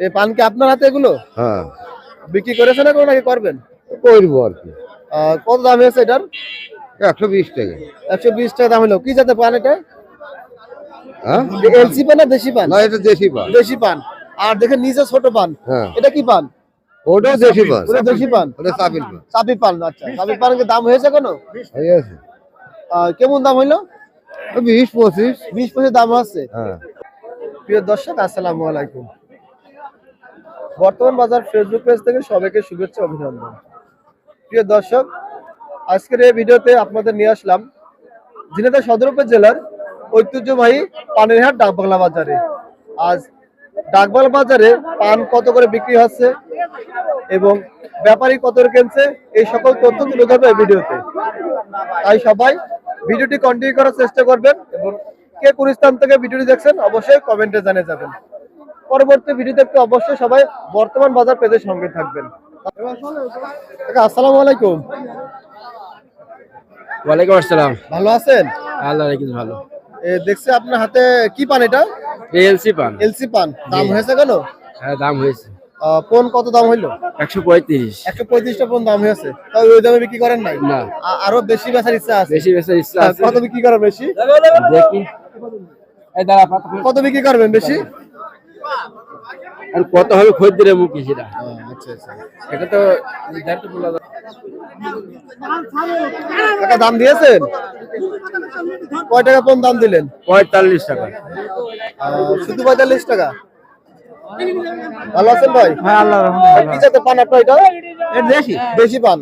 এই পান কি আপনার হাতে এগুলো? হ্যাঁ, বিক্রি করেছেন এখন নাকি করবেন? করবো আর কি। কত দাম হয়েছে এটার? 120 টাকা। 120 টাকা দাম হলো। কি জাতের পান এটা? হ্যাঁ, এলসি পান না দেশি পান? না, এটা দেশি পান। দেশি পান। আর দেখেন নিচে ছোট পান। হ্যাঁ, এটা কি পান? ওটাও দেশি পান। ওটা দেশি পান। ওটা চাপিল পান। চাপি পান। আচ্ছা, চাপি পানের দাম হয়েছে কোনো? হয়ে আছে। কেমন দাম হইলো? 20-25। 20-25 দাম আছে। হ্যাঁ। প্রিয় দর্শক, আসসালামু আলাইকুম। বর্তমান বাজার ফেসবুক পেজ থেকে সবাইকে শুভেচ্ছা অভিনন্দন। প্রিয় দর্শক, আজকের এই ভিডিওতে আপনাদের নিয়ে আসলাম ঝিনাইদহ সদর উপজেলার ঐতিহ্যবাহী পানের হাট ডাকবাংলা বাজারে। আজ ডাকবাংলা বাজারে পান কত করে বিক্রি হচ্ছে এবং ব্যাপারী কত করে কিনছে, এই সকল তথ্য তুলে ধরবে এই ভিডিওতে। তাই সবাই ভিডিওটি কন্টিনিউ করার চেষ্টা করবেন এবং কে কোন স্থান থেকে ভিডিওটি দেখছেন অবশ্যই কমেন্টে জানিয়ে যাবেন। পরবর্তী ভিডিও দেখতে অবশ্যই সবাই বর্তমান বাজার পেজের সঙ্গে থাকবেন। আসসালামু আলাইকুম। ওয়ালাইকুম আসসালাম। ভালো আছেন? আল্লাহ রাখি ভালো। দেখছি আপনার হাতে কি পান এটা? এলসি পান। এলসি পান। দাম হয়েছে কেন? হ্যাঁ, দাম হয়েছে। কোন কত দাম হইলো? 135। 135 টা কোন দাম হয়েছে? তাই ওই দামে বিক্রি করেন নাই? না, আরো বেশি বেচার ইচ্ছা আছে? বেশি বেশি ইচ্ছা আছে। কত বিক্রি করেন বেশি? দেখি এই দাঁড়া, কত বিক্রি করবেন বেশি? আর কত হবে খদ্দের মুখে সেটা। আচ্ছা আচ্ছা, এটা তো নির্ধারিত বলা যায়। টাকা দাম দিয়েছেন? কয় টাকা কোন দাম দিলেন? 45 টাকা। শুধু 45 টাকা? ভালো আছেন ভাই? হ্যাঁ, আল্লাহ কি জাতের পান আপনার এটা? দেশি দেশি পান।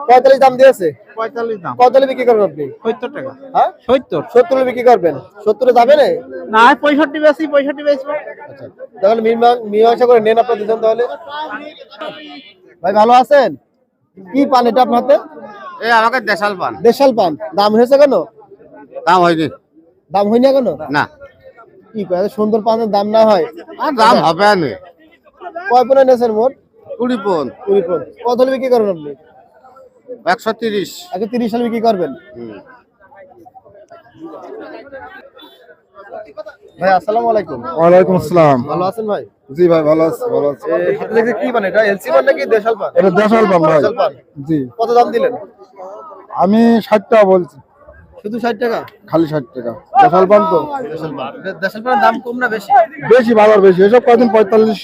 45 দাম দিয়েছে? 45 দাম। কত হলে বিক্রি করবেন আপনি? 70 টাকা। হ্যাঁ, 70 70 বিক্রি করবেন? 70 এ যাবে না? না, 65 বেশি, 65 বেশি। আচ্ছা, তাহলে মীমাংসা করে নেন আপনার দুজন। তাহলে ভাই ভালো আছেন? কি পান এটা আপনার হাতে? এই আমাকে দেশাল পান। দেশাল পান। দাম হয়েছে কেন? দাম হয়নি। দাম হয়নি কেন? না, কি কয়, এত সুন্দর পানের দাম না হয়? আর দাম হবে না। কয় পনে নেছেন মোট? 20 পন। 20 পন। কত হলে বিক্রি করবেন আপনি? 130। 130 সালে বিক্রি করবেন? ভাই আসসালামু আলাইকুম। ওয়ালাইকুম আসসালাম। ভালো আছেন ভাই? জি ভাই, ভালো আছি, ভালো আছি। হাতে দেখে কি পান এটা? এলসি পান নাকি দেশাল পান? এটা দেশাল পান ভাই। দেশাল পান। জি, কত দাম দিলেন? আমি 60 টাকা বলছি। শুধু 60 টাকা? খালি 60 টাকা। দেশাল পান তো দেশাল পান। দেশাল পানের দাম কম না বেশি? বেশি, বাজার বেশি। এসব কদিন 45।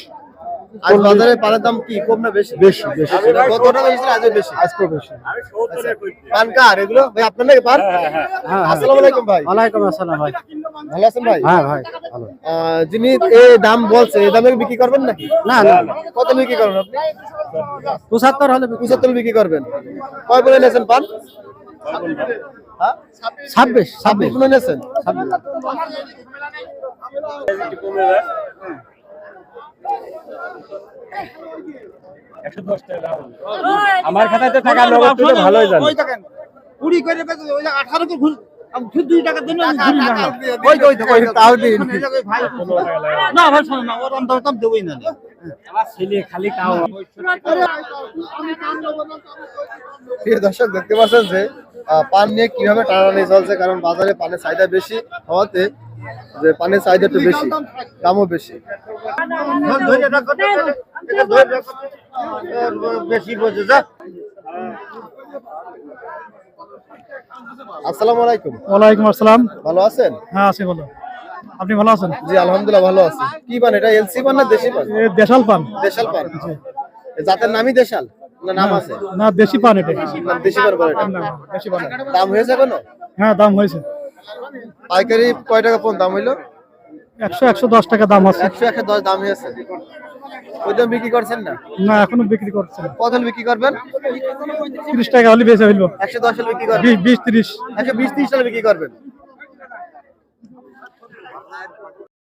আজ বাজারে পানের দাম কি কম না বেশি? বেশি বেশি। কত টাকা বেশি? আজ বেশি। আজকে বেশি। পান কার এগুলো? ভাই আপনার নাকি পান? আসসালামু আলাইকুম ভাই। ওয়ালাইকুম আসসালাম ভাই। ভালো আছেন ভাই? হ্যাঁ ভাই, ভালো। যিনি এই দাম বলছে, এই দামে বিক্রি করবেন নাকি? না না, কত বিক্রি করবেন আপনি? 75 হলে 75 বিক্রি করবেন। কয় বলে নেছেন পান? হ্যাঁ, 26 বলে নেছেন? আমার খাতায় তো টাকা নগদ তুলে ভালোই জানো। ওই দেখেন 20 করে ওই 18 কে ঘুষ আমি 2 টাকা দেন না ঘুরি না। ওই তাও দিন। না ভাই শোনো না, ওর দাম দেবই না। আমার ছেলে খালি খাও। প্রিয় দর্শক, দেখতে পাচ্ছেন যে পান নিয়ে কিভাবে টানাটানি চলছে। কারণ বাজারে পানের চাহিদা বেশি হওয়াতে যে পানের চাহিদা একটু বেশি, দামও বেশি। বেশি বোঝে যা। আসসালামু আলাইকুম। ওয়ালাইকুম আসসালাম। ভালো আছেন? হ্যাঁ আছি, ভালো। আপনি ভালো আছেন? জি আলহামদুলিল্লাহ ভালো আছি। কি পান এটা? এলসি পান না দেশি পান? দেশাল পান। দেশাল পান। এই জাতের নামই দেশাল না নাম আছে? না, দেশি পান এটা। না, দেশি পান বলে এটা। দেশি পান। দাম হয়েছে কোনো? হ্যাঁ, দাম হয়েছে। পাইকারি কয় টাকা কোন দাম হইলো? 110 টাকা দাম আছে। 110 দাম হয়েছে। ওই দাম বিক্রি করছেন না? না, এখনো বিক্রি করছে না। কত হলে বিক্রি করবেন? 30 টাকা হলে বেঁচে হইলো। 110 হলে বিক্রি করবেন? 20-30। 120-30 সালে বিক্রি করবেন?